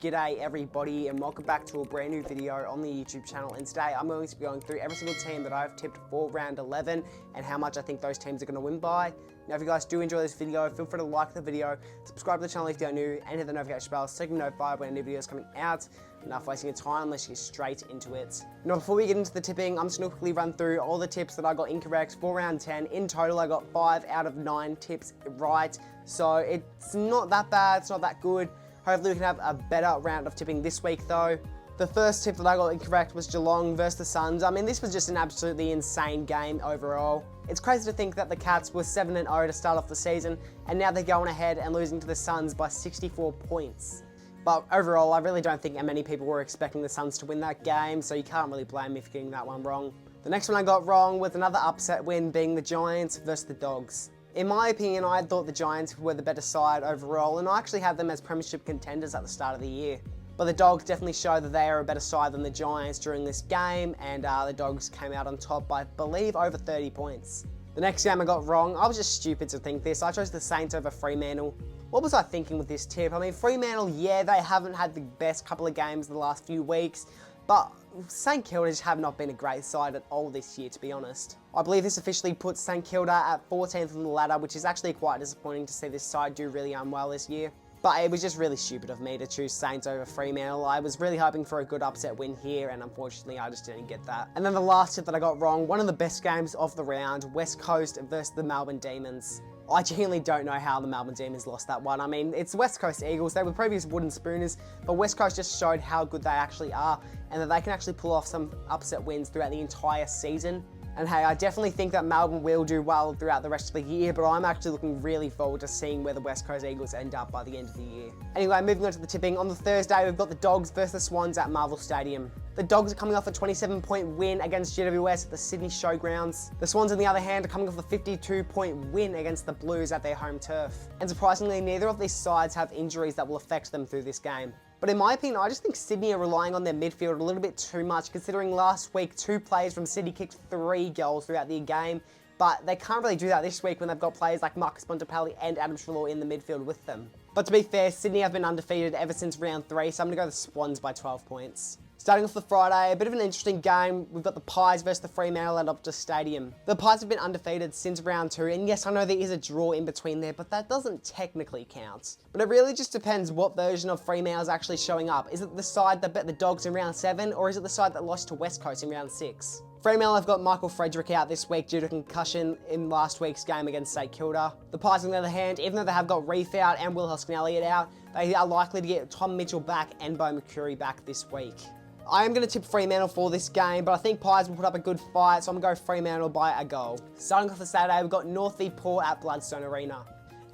G'day everybody and welcome back to a brand new video on the YouTube channel, and today I'm going to be going through every single team that I've tipped for round 11 and how much I think those teams are going to win by. Now if you guys do enjoy this video, feel free to like the video, subscribe to the channel if you're new, and hit the notification bell so you can be notified when a new video is coming out. Enough wasting your time, let's get straight into it. Now before we get into the tipping, I'm just going to quickly run through all the tips that I got incorrect for round 10. In total I got 5 out of 9 tips right, so it's not that bad, it's not that good. Hopefully we can have a better round of tipping this week though. The first tip that I got incorrect was Geelong versus the Suns. I mean, this was just an absolutely insane game overall. It's crazy to think that the Cats were 7-0 to start off the season, and now they're going ahead and losing to the Suns by 64 points. But overall, I really don't think many people were expecting the Suns to win that game, so you can't really blame me for getting that one wrong. The next one I got wrong was another upset win, being the Giants versus the Dogs. In my opinion, I thought the Giants were the better side overall, and I actually had them as premiership contenders at the start of the year. But the Dogs definitely show that they are a better side than the Giants during this game, and the Dogs came out on top by, I believe, over 30 points. The next game I got wrong. I was just stupid to think this. I chose the Saints over Fremantle. What was I thinking with this tip? I mean, Fremantle, yeah, they haven't had the best couple of games in the last few weeks, but St Kilda just have not been a great side at all this year, to be honest. I believe this officially puts St Kilda at 14th on the ladder, which is actually quite disappointing to see this side do really unwell this year. But it was just really stupid of me to choose Saints over Fremantle. I was really hoping for a good upset win here, and unfortunately I just didn't get that. And then the last tip that I got wrong, one of the best games of the round, West Coast versus the Melbourne Demons. I genuinely don't know how the Melbourne Demons lost that one. I mean, it's West Coast Eagles. They were previous wooden spooners, but West Coast just showed how good they actually are and that they can actually pull off some upset wins throughout the entire season. And hey, I definitely think that Melbourne will do well throughout the rest of the year, but I'm actually looking really forward to seeing where the West Coast Eagles end up by the end of the year. Anyway, moving on to the tipping. On the Thursday, we've got the Dogs versus the Swans at Marvel Stadium. The Dogs are coming off a 27-point win against GWS at the Sydney Showgrounds. The Swans, on the other hand, are coming off a 52-point win against the Blues at their home turf. And surprisingly, neither of these sides have injuries that will affect them through this game. But in my opinion, I just think Sydney are relying on their midfield a little bit too much, considering last week 2 players from Sydney kicked 3 goals throughout the game. But they can't really do that this week when they've got players like Marcus Bontempelli and Adam Treloar in the midfield with them. But to be fair, Sydney have been undefeated ever since round 3, so I'm going to go the Swans by 12 points. Starting off the Friday, a bit of an interesting game. We've got the Pies versus the Fremantle at Optus Stadium. The Pies have been undefeated since round 2, and yes, I know there is a draw in between there, but that doesn't technically count. But it really just depends what version of Fremantle is actually showing up. Is it the side that bet the Dogs in round 7, or is it the side that lost to West Coast in round 6? Fremantle have got Michael Frederick out this week due to concussion in last week's game against St Kilda. The Pies, on the other hand, even though they have got Reef out and Will Hoskin-Elliott out, they are likely to get Tom Mitchell back and Bo McCreary back this week. I am going to tip Fremantle for this game, but I think Pies will put up a good fight, so I'm going to go Fremantle by a goal. Starting off the Saturday, we've got North v Port at Bloodstone Arena.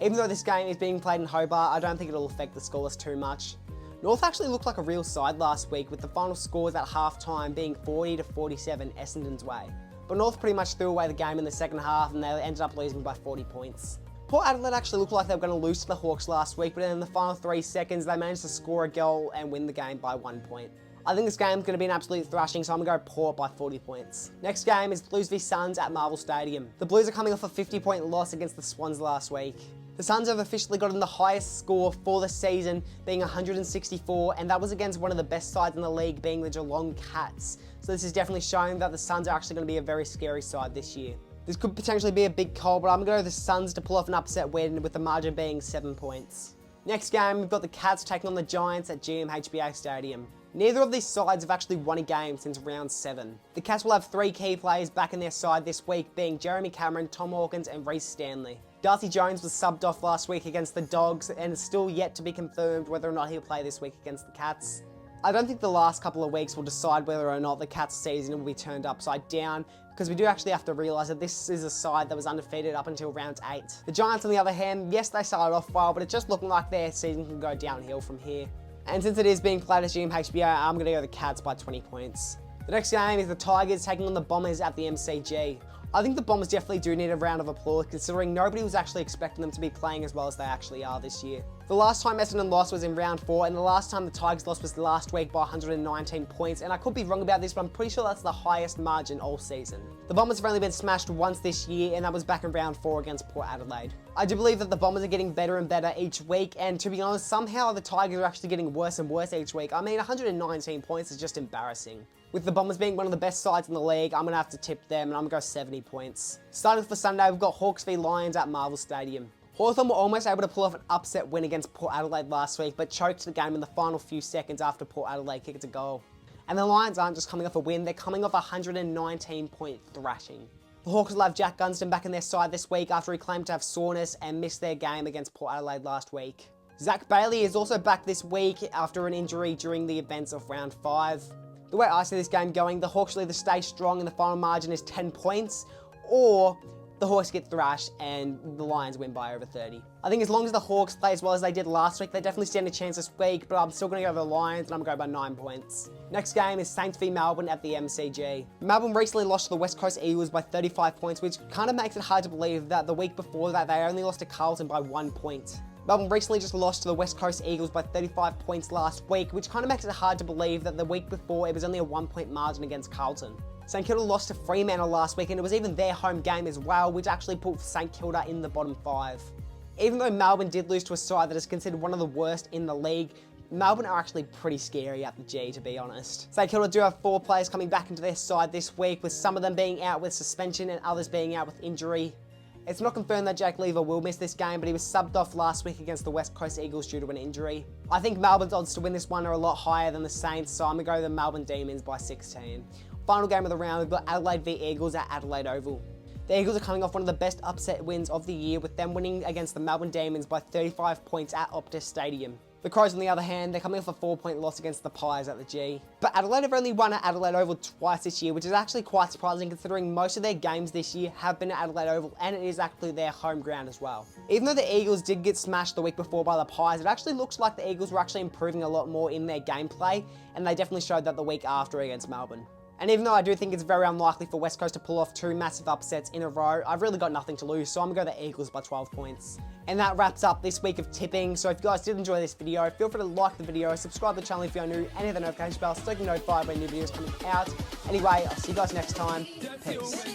Even though this game is being played in Hobart, I don't think it'll affect the scoreless too much. North actually looked like a real side last week, with the final scores at half-time being 40-47 Essendon's way. But North pretty much threw away the game in the second half, and they ended up losing by 40 points. Port Adelaide actually looked like they were going to lose to the Hawks last week, but in the final 3 seconds, they managed to score a goal and win the game by 1 point. I think this game's going to be an absolute thrashing, so I'm going to go Port by 40 points. Next game is Blues v Suns at Marvel Stadium. The Blues are coming off a 50-point loss against the Swans last week. The Suns have officially gotten the highest score for the season, being 164, and that was against one of the best sides in the league, being the Geelong Cats. So this is definitely showing that the Suns are actually going to be a very scary side this year. This could potentially be a big call, but I'm going to go with the Suns to pull off an upset win, with the margin being 7 points. Next game, we've got the Cats taking on the Giants at GMHBA Stadium. Neither of these sides have actually won a game since round 7. The Cats will have 3 key players back in their side this week, being Jeremy Cameron, Tom Hawkins and Reece Stanley. Darcy Jones was subbed off last week against the Dogs, and is still yet to be confirmed whether or not he'll play this week against the Cats. I don't think the last couple of weeks will decide whether or not the Cats season will be turned upside down, because we do actually have to realise that this is a side that was undefeated up until round 8. The Giants, on the other hand, yes, they started off well, but it's just looking like their season can go downhill from here. And since it is being played at GMHBA, I'm going to go the Cats by 20 points. The next game is the Tigers taking on the Bombers at the MCG. I think the Bombers definitely do need a round of applause, considering nobody was actually expecting them to be playing as well as they actually are this year. The last time Essendon lost was in round 4, and the last time the Tigers lost was last week by 119 points, and I could be wrong about this, but I'm pretty sure that's the highest margin all season. The Bombers have only been smashed once this year, and that was back in round 4 against Port Adelaide. I do believe that the Bombers are getting better and better each week, and to be honest, somehow the Tigers are actually getting worse and worse each week. I mean, 119 points is just embarrassing. With the Bombers being one of the best sides in the league, I'm going to have to tip them, and I'm going to go 70 points. Starting for Sunday, we've got Hawks v Lions at Marvel Stadium. Hawthorn were almost able to pull off an upset win against Port Adelaide last week, but choked the game in the final few seconds after Port Adelaide kicked a goal. And the Lions aren't just coming off a win, they're coming off a 119-point thrashing. The Hawks will have Jack Gunston back in their side this week after he claimed to have soreness and missed their game against Port Adelaide last week. Zach Bailey is also back this week after an injury during the events of round 5. The way I see this game going, the Hawks will either stay strong and the final margin is 10 points, or the Hawks get thrashed and the Lions win by over 30. I think as long as the Hawks play as well as they did last week, they definitely stand a chance this week, but I'm still going to go with the Lions and I'm going to go by 9 points. Next game is Saints v Melbourne at the MCG. Melbourne recently lost to the West Coast Eagles by 35 points, which kind of makes it hard to believe that the week before that they only lost to Carlton by 1 point. Melbourne recently just lost to the West Coast Eagles by 35 points last week, which kind of makes it hard to believe that the week before it was only a 1-point margin against Carlton. St Kilda lost to Fremantle last week, and it was even their home game as well, which actually put St Kilda in the bottom 5. Even though Melbourne did lose to a side that is considered one of the worst in the league, Melbourne are actually pretty scary at the G, to be honest. St Kilda do have 4 players coming back into their side this week, with some of them being out with suspension and others being out with injury. It's not confirmed that Jake Lever will miss this game, but he was subbed off last week against the West Coast Eagles due to an injury. I think Melbourne's odds to win this one are a lot higher than the Saints, so I'm going to go the Melbourne Demons by 16. Final game of the round, we've got Adelaide v Eagles at Adelaide Oval. The Eagles are coming off one of the best upset wins of the year, with them winning against the Melbourne Demons by 35 points at Optus Stadium. The Crows, on the other hand, they're coming off a 4-point loss against the Pies at the G. But Adelaide have only won at Adelaide Oval twice this year, which is actually quite surprising considering most of their games this year have been at Adelaide Oval, and it is actually their home ground as well. Even though the Eagles did get smashed the week before by the Pies, it actually looks like the Eagles were actually improving a lot more in their gameplay, and they definitely showed that the week after against Melbourne. And even though I do think it's very unlikely for West Coast to pull off 2 massive upsets in a row, I've really got nothing to lose, so I'm going to go the Eagles by 12 points. And that wraps up this week of tipping, so if you guys did enjoy this video, feel free to like the video, subscribe to the channel if you're new, and hit the notification bell so you can get notified when new videos coming out. Anyway, I'll see you guys next time. Peace.